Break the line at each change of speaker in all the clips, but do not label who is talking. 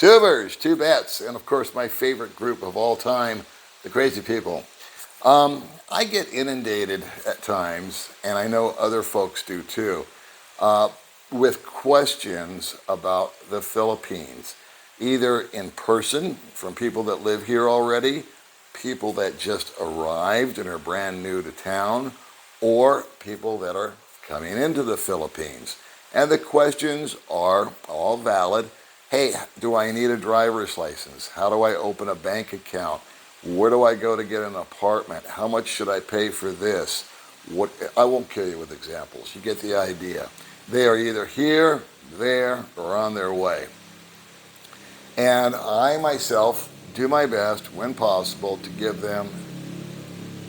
Tubers, two bets, and of course my favorite group of all time, the crazy people. I get inundated at times, and I know other folks do too, with questions about the Philippines, either in person from people that live here already, people that just arrived and are brand new to town, or people that are coming into the Philippines. And the questions are all valid. Hey, do I need a driver's license? How do I open a bank account? Where do I go to get an apartment? How much should I pay for this? I won't kill you with examples. You get the idea. They are either here, there, or on their way. And I myself do my best, when possible, to give them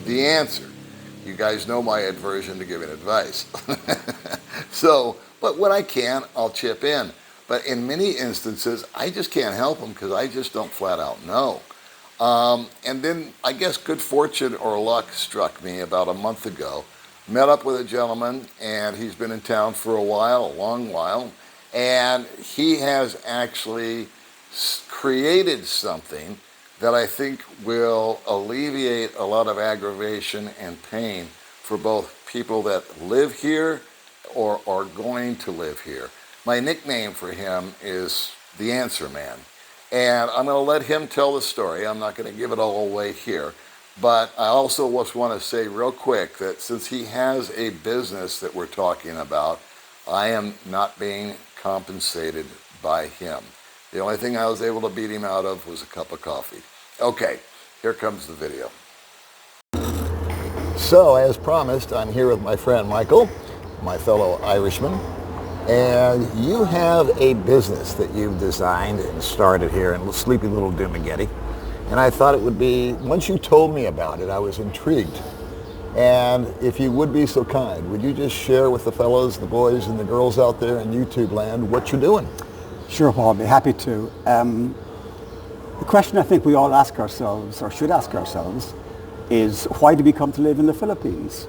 the answer. You guys know my aversion to giving advice. But when I can, I'll chip in. But in many instances, I just can't help them because I just don't flat out know. And then I guess good fortune or luck struck me about a month ago. Met up with a gentleman, and he's been in town for a while, a long while, and he has actually created something that I think will alleviate a lot of aggravation and pain for both people that live here or are going to live here. My nickname for him is the Answer Man. And I'm going to let him tell the story. I'm not going to give it all away here. But I also just want to say real quick that since he has a business that we're talking about, I am not being compensated by him. The only thing I was able to beat him out of was a cup of coffee. Okay, here comes the video. So, as promised, I'm here with my friend Michael, my fellow Irishman. And you have a business that you've designed and started here in sleepy little Dumageddon. And I thought it would be, once you told me about it, I was intrigued. And if you would be so kind, would you just share with the fellows, the boys and the girls out there in YouTube land what you're doing?
Sure, Paul, I'd be happy to. The question I think we all ask ourselves, or should ask ourselves, is why do we come to live in the Philippines?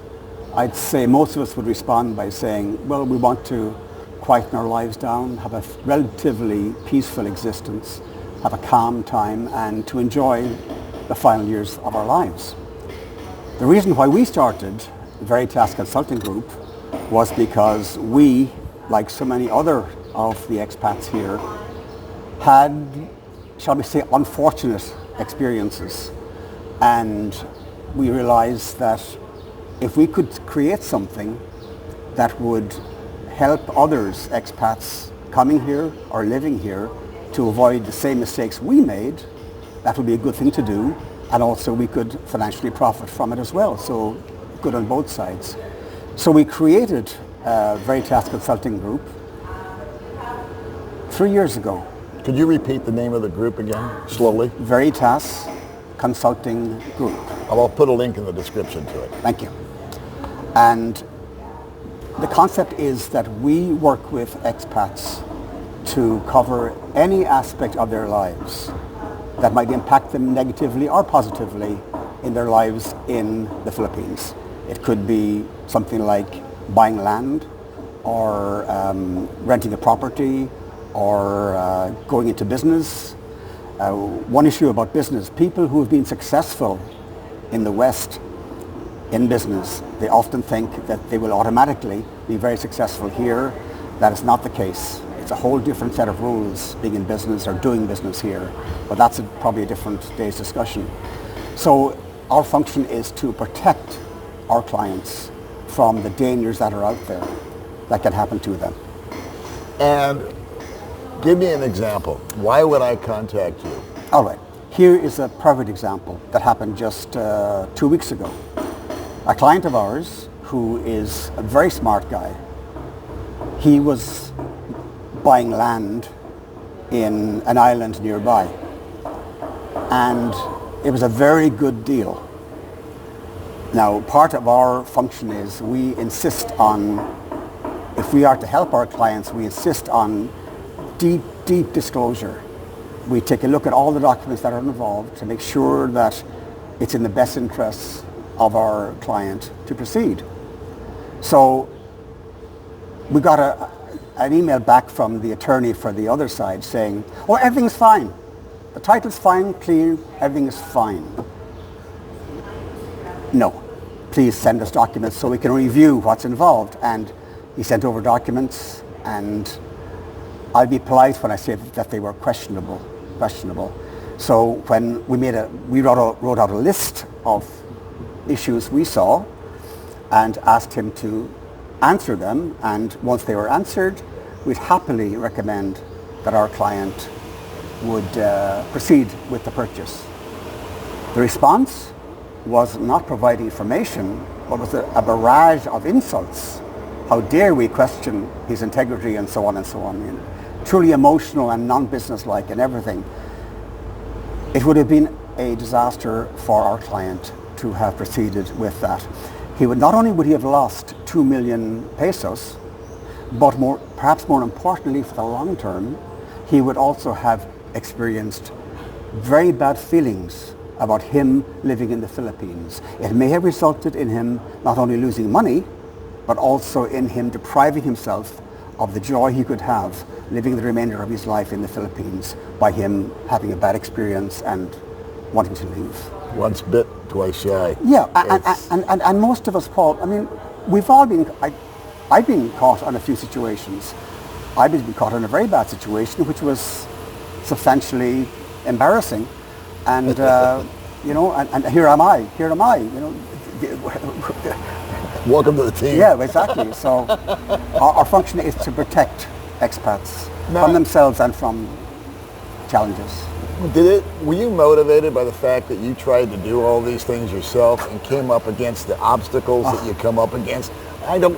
I'd say most of us would respond by saying, well, we want to quieten our lives down, have a relatively peaceful existence, have a calm time, and to enjoy the final years of our lives. The reason why we started the Veritas Consulting Group was because we, like so many other of the expats here, had, shall we say, unfortunate experiences. And we realized that if we could create something that would help others, expats coming here or living here, to avoid the same mistakes we made, that would be a good thing to do, and also we could financially profit from it as well, so good on both sides. So we created Veritas Consulting Group 3 years ago.
Could you repeat the name of the group again, slowly?
Veritas Consulting Group.
I'll put a link in the description to it.
Thank you. And the concept is that we work with expats to cover any aspect of their lives that might impact them negatively or positively in their lives in the Philippines. It could be something like buying land, or renting a property, or going into business. One issue about business, people who have been successful in the West in business, they often think that they will automatically be very successful here. That is not the case. It's a whole different set of rules being in business or doing business here, but that's probably a different day's discussion. So our function is to protect our clients from the dangers that are out there that can happen to them.
And give me an example. Why would I contact you?
All right. Here is a perfect example that happened just 2 weeks ago. A client of ours, who is a very smart guy, he was buying land in an island nearby. And it was a very good deal. Now, part of our function is we insist on, if we are to help our clients, we insist on deep disclosure. We take a look at all the documents that are involved to make sure that it's in the best interests of our client to proceed. So we got an email back from the attorney for the other side saying, oh, everything's fine. The title's fine, clear, everything is fine. No, please send us documents so we can review what's involved. And he sent over documents, and I'll be polite when I say that they were questionable. So when we wrote out a list of issues we saw and asked him to answer them, and once they were answered, we'd happily recommend that our client would proceed with the purchase. The response was not providing information, but was a barrage of insults. How dare we question his integrity, and so on and so on. You know, truly emotional and non-business-like and everything. It would have been a disaster for our client to have proceeded with that. Not only would he have lost 2 million pesos, but perhaps more importantly for the long term, he would also have experienced very bad feelings about him living in the Philippines. It may have resulted in him not only losing money, but also in him depriving himself of the joy he could have living the remainder of his life in the Philippines by him having a bad experience and wanting to leave.
Once bit, twice shy.
Yeah, and most of us, Paul, I mean, we've all been, I've been caught on a few situations. I've been caught in a very bad situation, which was substantially embarrassing. And, you know, and here am I, you know.
Welcome to the team.
Yeah, exactly. So our function is to protect expats from themselves and from challenges.
Were you motivated by the fact that you tried to do all these things yourself and came up against the obstacles that you come up against?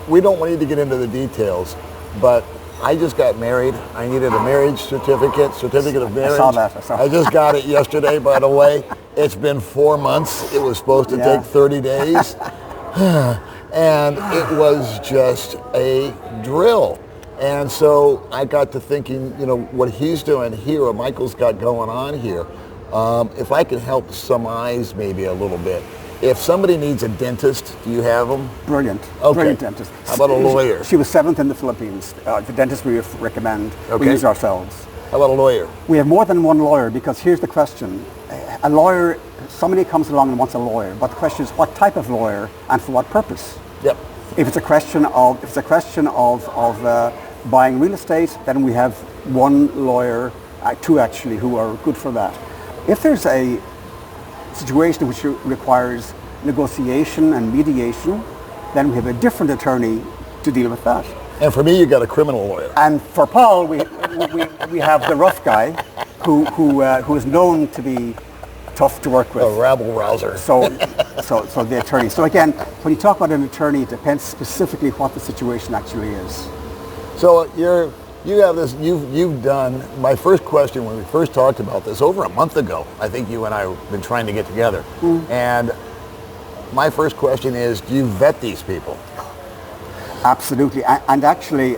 We don't want you to get into the details, but I just got married. I needed a marriage certificate of marriage.
I saw that.
I just got it yesterday, by the way. It's been 4 months. It was supposed to take 30 days. And it was just a drill. And so I got to thinking, you know, what he's doing here, what Michael's got going on here, if I can help surmise maybe a little bit. If somebody needs a dentist, do you have them?
Brilliant.
Okay.
Brilliant dentist.
How about a lawyer?
She was 7th in the Philippines. The dentist we recommend, we use ourselves.
How about a lawyer?
We have more than one lawyer, because here's the question. A lawyer, somebody comes along and wants a lawyer, but the question is what type of lawyer and for what purpose?
Yep.
If it's a question of buying real estate, then we have one lawyer, two actually, who are good for that. If there's a situation which requires negotiation and mediation, then we have a different attorney to deal with that.
And for me, you got a criminal lawyer.
And for Paul, we have the rough guy who is known to be tough to work with.
A rabble rouser.
So the attorney. So again, when you talk about an attorney, it depends specifically what the situation actually is.
So you have this. You've done. My first question when we first talked about this over a month ago, I think you and I have been trying to get together. And my first question is, do you vet these people?
Absolutely, and actually,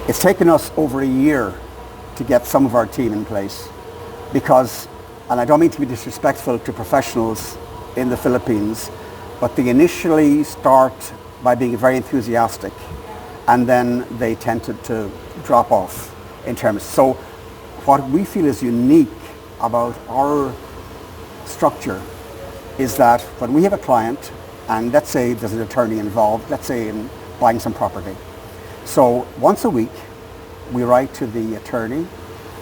it's taken us over a year to get some of our team in place, because, and I don't mean to be disrespectful to professionals in the Philippines, but they initially start by being very enthusiastic, and then they tend to drop off in terms. So what we feel is unique about our structure is that when we have a client, and let's say there's an attorney involved, let's say in buying some property. So once a week, we write to the attorney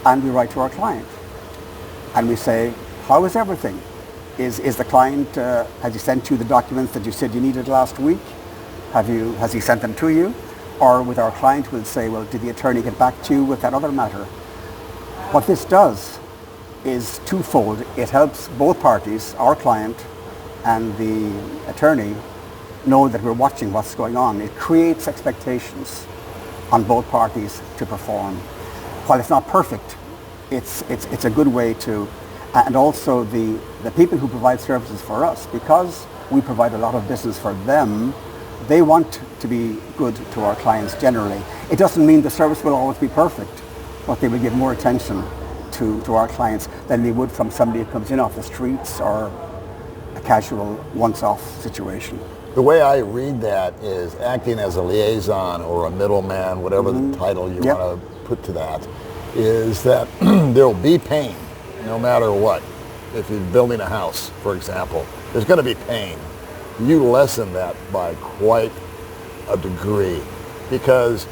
and we write to our client. And we say, how is everything? Is the client, has he sent you the documents that you said you needed last week? Has he sent them to you? Or with our client, we'll say, well, did the attorney get back to you with that other matter? What this does is twofold. It helps both parties, our client and the attorney, know that we're watching what's going on. It creates expectations on both parties to perform. While it's not perfect, it's a good way to, and also the people who provide services for us, because we provide a lot of business for them, they want to be good to our clients generally. It doesn't mean the service will always be perfect, but they will give more attention to our clients than they would from somebody who comes in off the streets or a casual once-off situation.
The way I read that is acting as a liaison or a middleman, whatever the title you
Yep.
want to put to that, is that there will be pain no matter what. If you're building a house, for example, there's going to be pain. You lessen that by quite a degree because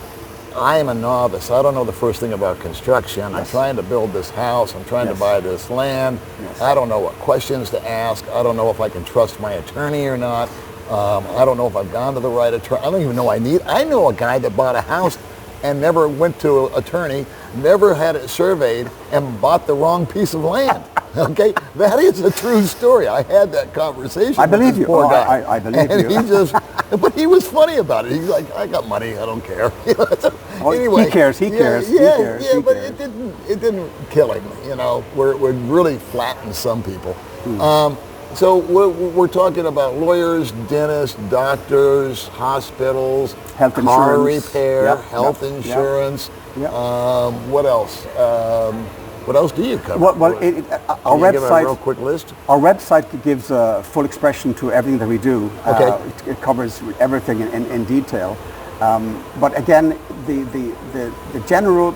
I am a novice. I don't know the first thing about construction. I'm trying to build this house. I'm trying to buy this land. I don't know what questions to ask. I don't know if I can trust my attorney or not. I don't know if I've gone to the right attorney. I don't even know I know a guy that bought a house and never went to an attorney, never had it surveyed, and bought the wrong piece of land. Okay, that is a true story. I had that conversation.
I believe
with this
you.
poor guy.
I believe
and
you.
He just, but he was funny about it. He's like, I got money. I don't care. Anyway,
he cares. He cares.
Yeah,
he cares.
yeah,
he
but
cares.
it didn't kill him. You know, we're really flatten some people. So we're talking about lawyers, dentists, doctors, hospitals,
Health
car
insurance.
repair,
Yep,
health
yep,
insurance.
yep.
What else? What else do you cover?
Well, our
Can you give a
website.
real quick list?
Our website gives a full expression to everything that we do.
Okay.
It covers everything in detail. But again, the general,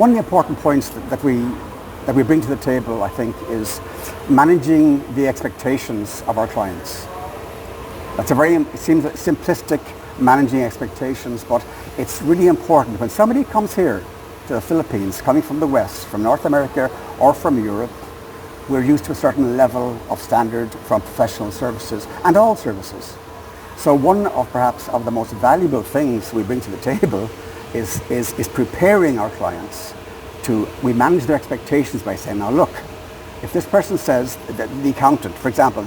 one of the important points that we bring to the table, I think, is managing the expectations of our clients. That's it seems simplistic, managing expectations, but it's really important. When somebody comes here to the Philippines, coming from the West, from North America or from Europe, we're used to a certain level of standard from professional services and all services. So one of perhaps of the most valuable things we bring to the table is preparing our clients we manage their expectations by saying, now look, if this person says that the accountant, for example,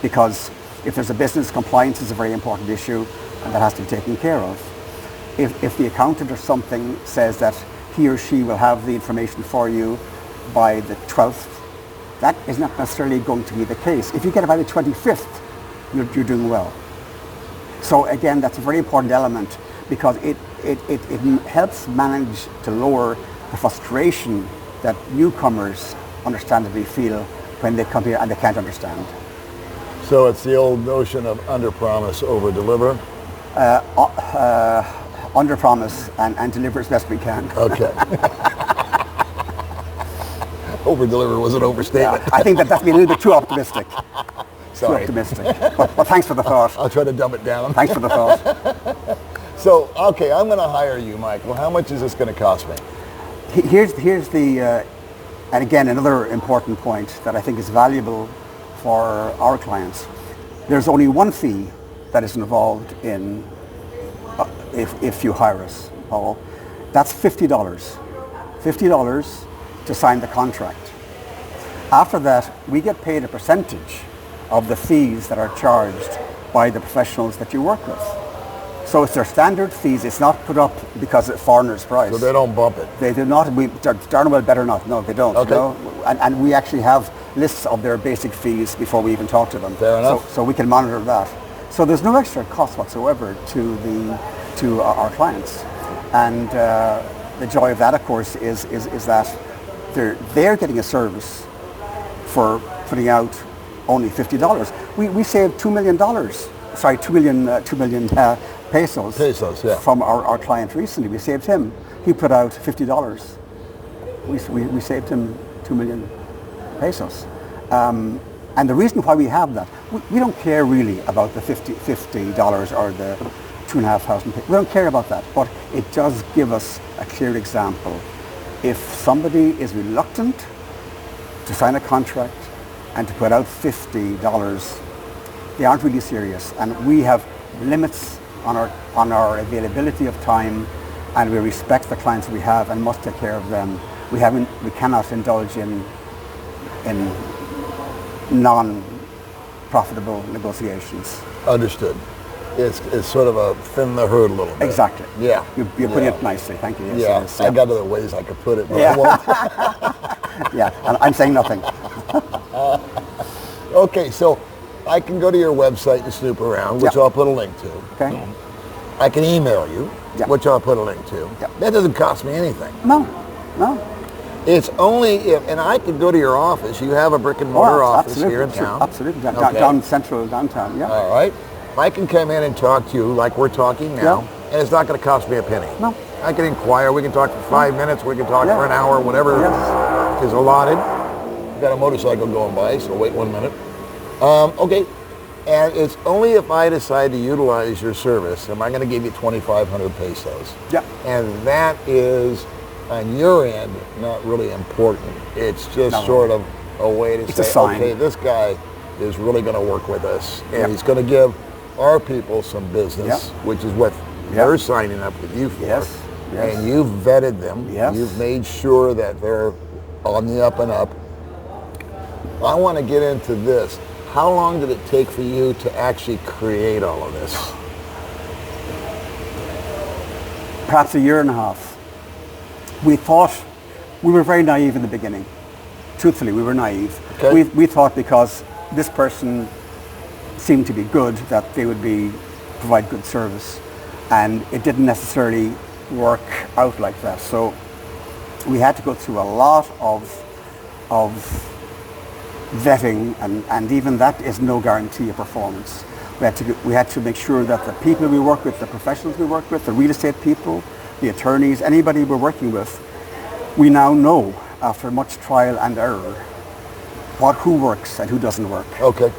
because if there's a business, compliance is a very important issue and that has to be taken care of. If the accountant or something says that he or she will have the information for you by the 12th, that is not necessarily going to be the case. If you get it by the 25th, you're doing well. So again, that's a very important element because it helps manage to lower the frustration that newcomers understandably feel when they come here and they can't understand.
So it's the old notion of under-promise, over-deliver?
Under-promise and deliver as best we can.
Okay. Over-deliver was an overstatement.
Yeah, I think that's been a little bit too optimistic.
Sorry.
Too optimistic. But thanks for the thought.
I'll try to dumb it down.
Thanks for the thought.
So, okay, I'm going to hire you, Mike. Well, how much is this going to cost me?
Here's the, and again, another important point that I think is valuable for our clients. There's only one fee that is involved in if you hire us, Paul. That's $50. $50 to sign the contract. After that, we get paid a percentage of the fees that are charged by the professionals that you work with. So it's their standard fees. It's not put up because it's foreigner's price.
So they don't bump it?
They do not. Darn well better not. No, they don't.
Okay.
You know? And we actually have lists of their basic fees before we even talk to them.
Fair enough.
So we can monitor that. So there's no extra cost whatsoever to our clients. And the joy of that, of course, is that they're getting a service for putting out only $50. We saved $2 million. Sorry, 2 million pesos.
Pesos, yeah.
From our client recently. We saved him. He put out $50. We saved him 2 million pesos. And the reason why we have that, we don't care really about the $50 or the 2,500 pesos. We don't care about that, but it does give us a clear example. If somebody is reluctant to sign a contract and to put out $50, they aren't really serious. And we have limits on our availability of time, and we respect the clients we have and must take care of them. We cannot indulge in non-profitable negotiations.
Understood. It's sort of a thin the herd a little bit.
Exactly.
Yeah.
You're putting it nicely. Thank you. Yes,
Yeah.
yes,
I got other ways I could put it, but
Yeah.
I won't.
Yeah, and I'm saying nothing.
Okay, so I can go to your website and snoop around, which
Yeah.
I'll put a link to.
Okay?
I can email you,
Yeah.
which I'll put a link to.
Yeah.
That doesn't cost me anything.
No.
It's only if, and I could go to your office. You have a brick and mortar office here in town.
Absolutely,
Okay.
down central downtown. Yeah.
All right. I can come in and talk to you like we're talking now, and it's not going to cost me a penny.
No.
I can inquire. We can talk for 5 minutes. We can talk for an hour, whatever
Yes.
is allotted. I've got a motorcycle going by, so wait 1 minute. Okay. And it's only if I decide to utilize your service am I going to give you 2,500 pesos.
Yeah.
And that is, on your end, not really important. It's just sort of a way to
It's a
say,
sign.
okay, this guy is really going to work with us, and
Yeah.
he's going to give our people some business,
Yeah.
which is what they're signing up with you for.
Yes. Yes.
And you've vetted them.
Yes.
You've made sure that they're on the up and up. I want to get into this. How long did it take for you to actually create all of this?
Perhaps a year and a half. We thought, we were very naive in the beginning. Truthfully, we were naive.
Okay.
We thought because this person seemed to be good that they would provide good service, and it didn't necessarily work out like that. So we had to go through a lot of vetting, and even that is no guarantee of performance. We had to make sure that the people we work with, the professionals we work with, the real estate people, the attorneys, anybody we're working with, we now know after much trial and error who works and who doesn't work.
Okay.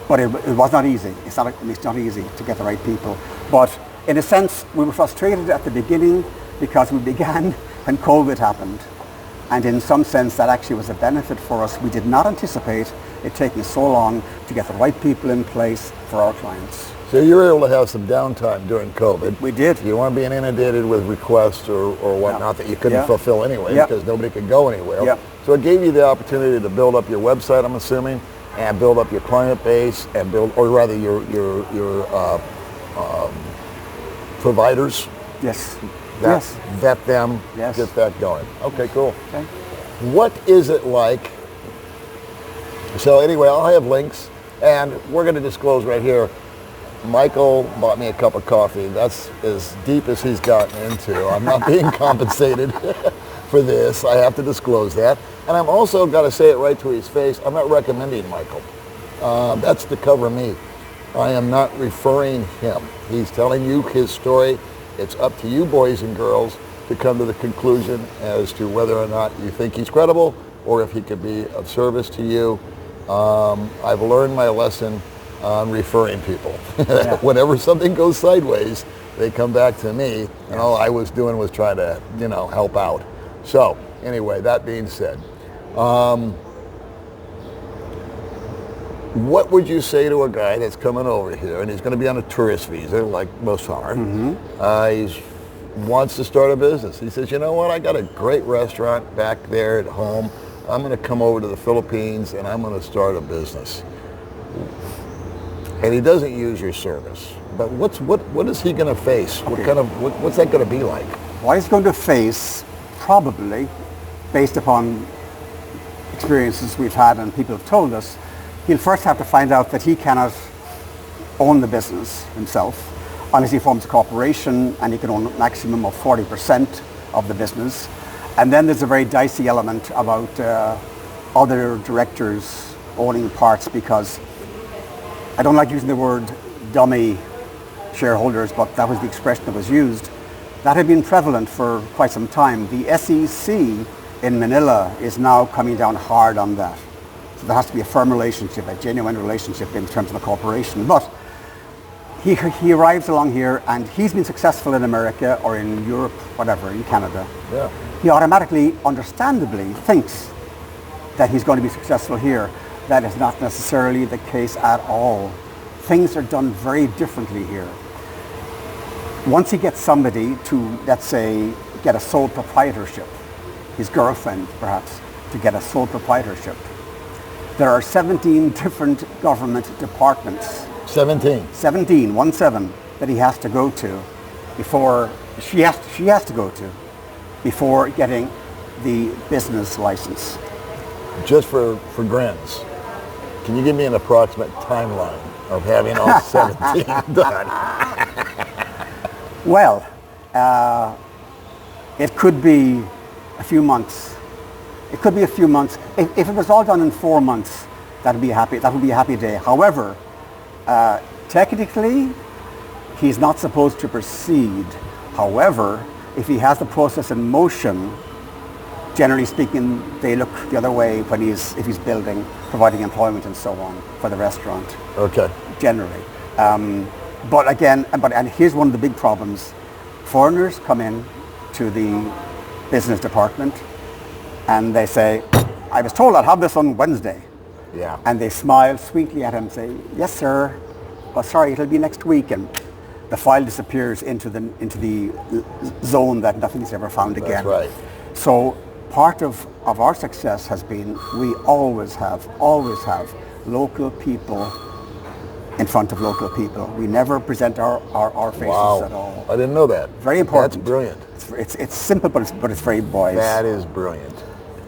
But it was not easy. It's not easy to get the right people. But in a sense, we were frustrated at the beginning because we began when COVID happened. And in some sense, that actually was a benefit for us. We did not anticipate it taking so long to get the right people in place for our clients.
So you were able to have some downtime during COVID.
We did.
You weren't being inundated with requests or whatnot that you couldn't fulfill anyway because nobody could go anywhere.
Yeah.
So it gave you the opportunity to build up your website, I'm assuming, and build up your client base and or rather your providers.
Yes.
Yes. Vet them,
Yes.
get that going. Okay, cool.
Okay.
What is it like? So anyway, I'll have links, and we're going to disclose right here. Michael bought me a cup of coffee. That's as deep as he's gotten into. I'm not being compensated for this. I have to disclose that. And I'm also got to say it right to his face. I'm not recommending Michael. That's to cover me. I am not referring him. He's telling you his story. It's up to you, boys and girls, to come to the conclusion as to whether or not you think he's credible or if he could be of service to you. I've learned my lesson on referring people. Whenever something goes sideways, they come back to me, and all I was doing was trying to, help out. So, anyway, that being said, what would you say to a guy that's coming over here, and he's going to be on a tourist visa, like most are, he wants to start a business. He says, you know what, I got a great restaurant back there at home. I'm going to come over to the Philippines, and I'm going to start a business. And he doesn't use your service. But what is he going to face? What's that going to be like?
What he's going to face, probably, based upon experiences we've had and people have told us, he'll first have to find out that he cannot own the business himself unless he forms a corporation, and he can own a maximum of 40% of the business. And then there's a very dicey element about other directors owning parts, because I don't like using the word dummy shareholders, but that was the expression that was used. That had been prevalent for quite some time. The SEC in Manila is now coming down hard on that. So there has to be a firm relationship, a genuine relationship in terms of a corporation. But he arrives along here, and he's been successful in America or in Europe, whatever, in Canada.
Yeah.
He automatically, understandably, thinks that he's going to be successful here. That is not necessarily the case at all. Things are done very differently here. Once he gets somebody to, let's say, get a sole proprietorship, his girlfriend perhaps, to get a sole proprietorship, there are 17 different government departments.
17,
17, that he has to go to before, she has to go to before getting the business license.
Just for grins, can you give me an approximate timeline of having all 17 done?
Well, it could be a few months. It could be a few months. If it was all done in 4 months, that would be a happy day. However, technically, he's not supposed to proceed. However, if he has the process in motion, generally speaking, they look the other way if he's building, providing employment and so on for the restaurant.
Okay.
Generally. And here's one of the big problems. Foreigners come in to the business department and they say, I was told I'd have this on Wednesday.
Yeah.
And they smile sweetly at him and say, yes, sir, but sorry, it'll be next week. And the file disappears into the zone that nothing's ever found again.
That's right.
So part of our success has been we always have local people in front of local people. We never present our faces at all.
I didn't know that.
Very important.
That's brilliant.
It's simple, but it's very wise.
That is brilliant.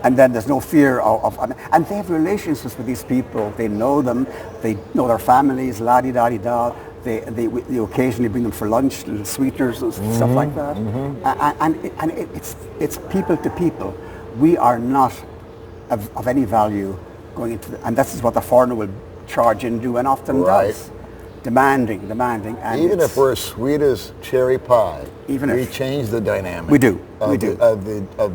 And then there's no fear and they have relationships with these people. They know them. They know their families. La-di-da-di-da. They occasionally bring them for lunch, little sweeteners and stuff like that. And it's people to people. We are not of any value going into and this is what the foreigner will charge into and often does. Demanding. And
even if we're as sweet as cherry pie, we change the dynamic.
We do.
Of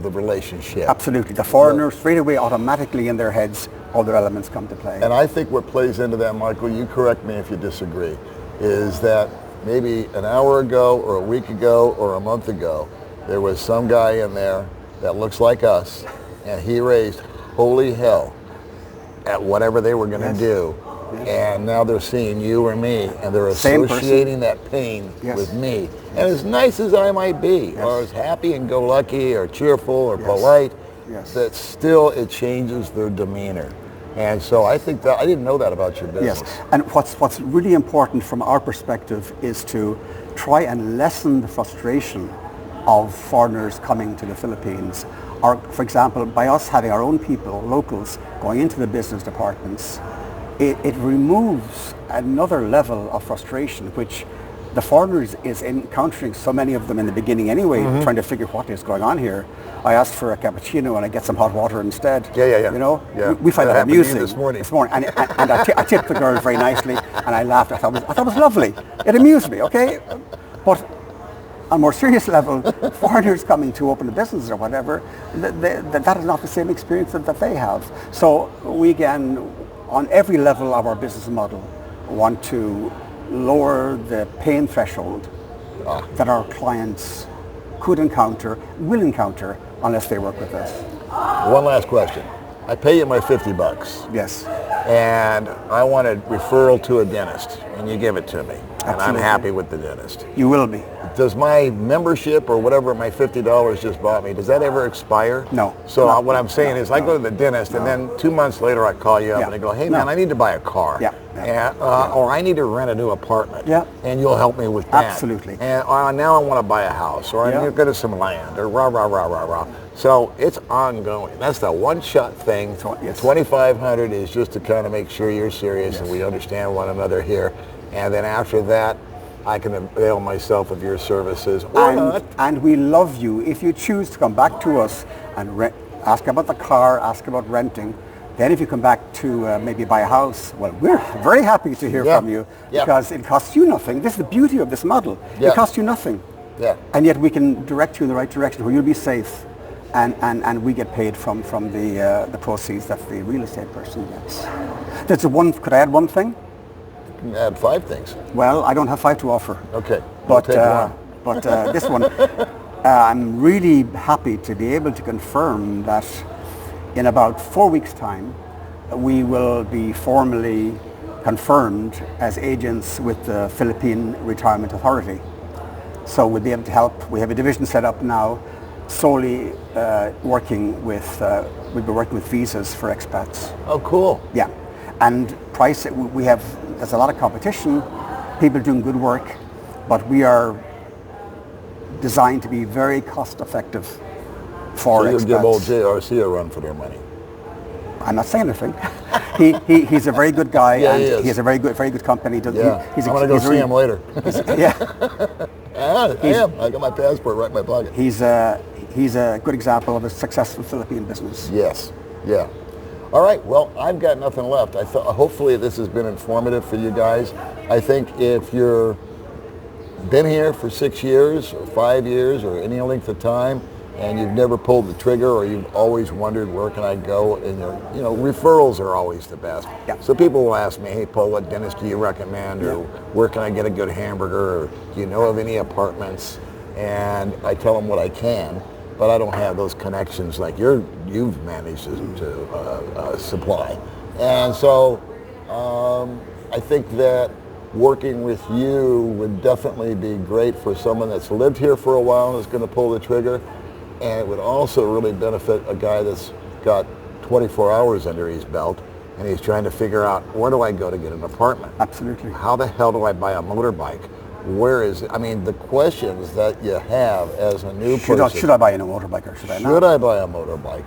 the relationship.
Absolutely. The foreigner straight away automatically in their heads, all their elements come to play.
And I think what plays into that, Michael, you correct me if you disagree, is that maybe an hour ago or a week ago or a month ago, there was some guy in there that looks like us, and he raised holy hell at whatever they were going to do. And now they're seeing you or me, and they're associating that pain with me. And as nice as I might be, or as happy and go lucky, or cheerful, or polite, that still it changes their demeanor. And so I think that I didn't know that about your business.
Yes, and what's really important from our perspective is to try and lessen the frustration of foreigners coming to the Philippines. Or, for example, by us having our own people, locals, going into the business departments, it removes another level of frustration, which the foreigner is encountering so many of them in the beginning anyway, trying to figure what is going on here. I asked for a cappuccino and I get some hot water instead.
Yeah.
You know, we find that amusing.
This morning.
And I tipped the girl very nicely, and I laughed. I thought it was lovely. It amused me, okay? But on a more serious level, foreigners coming to open a business or whatever, that is not the same experience that they have. So we again, on every level of our business model, want to lower the pain threshold that our clients will encounter unless they work with us.
One last question. I pay you my $50.
Yes.
And I want a referral to a dentist, and you give it to me. And
Absolutely.
I'm happy with the dentist.
You will be.
Does my membership or whatever my $50 just bought me, does that ever expire?
No.
So what I'm saying is I go to the dentist and then 2 months later I call you up and I go, hey man, I need to buy a car. And, or I need to rent a new apartment. And you'll help me with that.
Absolutely.
And now I want to buy a house, or I need to go to some land, or rah. So it's ongoing. That's the one-shot thing. 2,500 is just to kind of make sure you're serious and we understand one another here. And then after that, I can avail myself of your services or not.
And we love you. If you choose to come back to us and ask about the car, ask about renting, then if you come back to maybe buy a house, well, we're very happy to hear from you because it costs you nothing. This is the beauty of this model. It costs you nothing. And yet we can direct you in the right direction where you'll be safe. And we get paid from the proceeds that the real estate person gets. Could I add one thing?
Add 5 things.
Well, I don't have 5 to offer.
Okay.
But this one, I'm really happy to be able to confirm that in about 4 weeks' time, we will be formally confirmed as agents with the Philippine Retirement Authority. So we'll be able to help. We have a division set up now, solely working with, we'll be working with visas for expats.
Oh, cool.
Yeah. And price, there's a lot of competition, people doing good work, but we are designed to be very cost effective for expats.
So you'll give old JRC a run for their money.
I'm not saying anything. He's a very good guy, and he has a very good company.
I'm going to go see him later. I am. I got my passport right in my pocket.
he's a good example of a successful Philippine business.
Yes. Yeah. All right. Well, I've got nothing left. I thought hopefully this has been informative for you guys. I think if you're been here for 6 years or 5 years or any length of time, and you've never pulled the trigger, or you've always wondered where can I go, and referrals are always the best.
Yeah.
So people will ask me, hey Paul, what dentist do you recommend, or where can I get a good hamburger, or do you know of any apartments? And I tell them what I can, but I don't have those connections like you've managed to supply. And so I think that working with you would definitely be great for someone that's lived here for a while and is going to pull the trigger. And it would also really benefit a guy that's got 24 hours under his belt and he's trying to figure out, where do I go to get an apartment?
Absolutely.
How the hell do I buy a motorbike? Where is it? I mean, the questions that you have as a new person.
Should I buy a motorbike or should I not?
Should I buy a motorbike?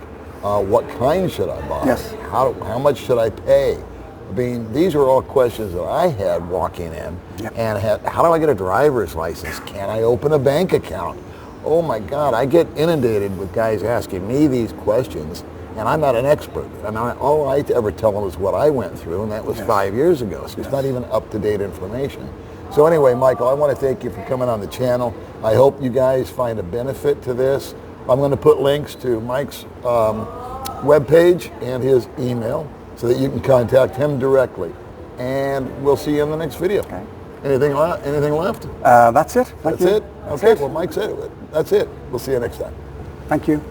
What kind should I buy?
Yes.
How much should I pay? I mean, these are all questions that I had walking in.
Yep.
And how do I get a driver's license? Can I open a bank account? Oh my God, I get inundated with guys asking me these questions, and I'm not an expert. I mean, all I ever tell them is what I went through, and that was 5 years ago, so it's not even up-to-date information. So anyway, Michael, I want to thank you for coming on the channel. I hope you guys find a benefit to this. I'm going to put links to Mike's webpage and his email so that you can contact him directly. And we'll see you in the next video.
Okay.
Anything left?
That's it.
That's it? Okay, well, Mike said it. That's it. We'll see you next time.
Thank you.